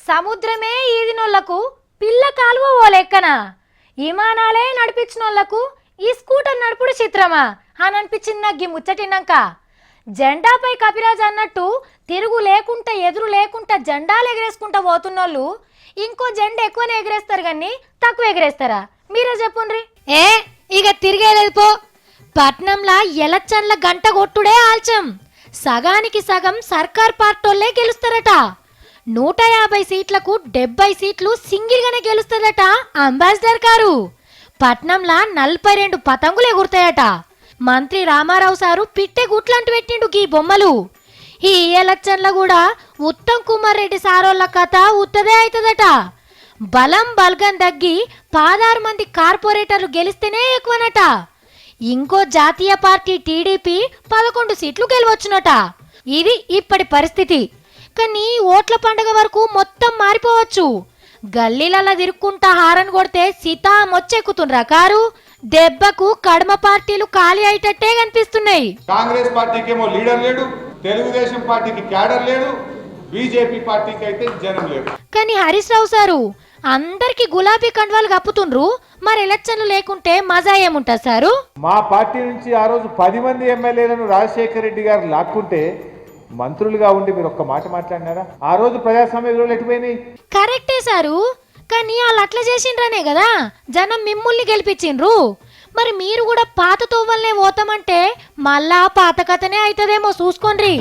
సముద్రమే ఈదినోళ్లకు పిల్ల కాలువ ఓ లెక్కన విమానాలే నడిపించినోళ్లకు ఈ స్కూటర్ నడుపుడు చిత్రమా అని అనిపించింది నాకు ఈ ముచ్చటినాక. జెండాపై కపిరాజ్ అన్నట్టు తిరుగు లేకుండా ఎదురు లేకుండా జెండాలు ఎగరేసుకుంటా పోతున్నోళ్ళు ఇంకో జెండా ఎక్కువనే ఎగరేస్తారు కానీ తక్కువ ఎగరేస్తారా? మీరే చెప్పుండ్రి. ఇక తిరిగేలేదు పో. పట్నంలా ఎలక్షన్ల గంట కొట్టుడే ఆల్చం. సగానికి సగం సర్కార్ పార్టోళ్లే గెలుస్తారట. 150 సీట్లకు 70 సీట్లు సింగిల్ గానే గెలుస్తుందట అంబాసిడర్ గారు. పట్నంలా 42 పతంగులు ఎగురుతాయట. మంత్రి రామారావు సారు పిట్టె గుట్లంటూ పెట్టిండు గీ బొమ్మలు. ఈ ఎలక్షన్ల కూడా ఉత్తమ్ కుమార్ రెడ్డి సారోళ్ళ కథ ఉత్తదే అవుతుందట. బలం బల్గం తగ్గి 16 మంది కార్పొరేటర్లు గెలిస్తేనే ఎక్కువనట. ఇంకో జాతీయ పార్టీ టీడీపీ 11 సీట్లు గెలవచ్చునట. ఇది ఇప్పటి పరిస్థితి. కానీ ఓట్ల పండుగ వరకు మొత్తం మారిపోవచ్చు. గల్లీలలో తిరుక్కుంటా హారన్ కొడితే సీతా మొచ్చెక్కుతుండ్రా కారు. దెబ్బకు కడమ పార్టీలు ఖాళీ అయ్యేటట్టే కనిపిస్తున్నాయి. కాంగ్రెస్ పార్టీకి ఏమో లీడర్ లేడు, తెలుగుదేశం పార్టీకి క్యాడర్ లేడు, బీజేపీ పార్టీకి అయితే జనం లేడు. కానీ హరీష్ రావు సారు అందరికి గులాబీ కండువాలు కప్పుతుండ్రు. మరి ఎలక్షన్లు లేకుంటే మజా ఏముంటుంది సారు? మా పార్టీ నుంచి ఆ రోజు 10 మంది ఎమ్మెల్యేలను రాజశేఖర రెడ్డి గారు లాక్కుంటే మంత్రులుగా ఉండి మీరు ఒక్క మాట మాట్లాడినారా? ఆ రోజు ప్రజాస్వామ్య విలువలు ఎటుపోయినాయి? కరెక్టే సారు, కానీ వాళ్ళు అట్లా చేసిండ్రనే కదా జనం మిమ్ముల్ని గెలిపించిండ్రు. మరి మీరు కూడా పాత తోవల్నే పోతామంటే మళ్ళా పాత కథనే అవుతుందేమో చూసుకోండి.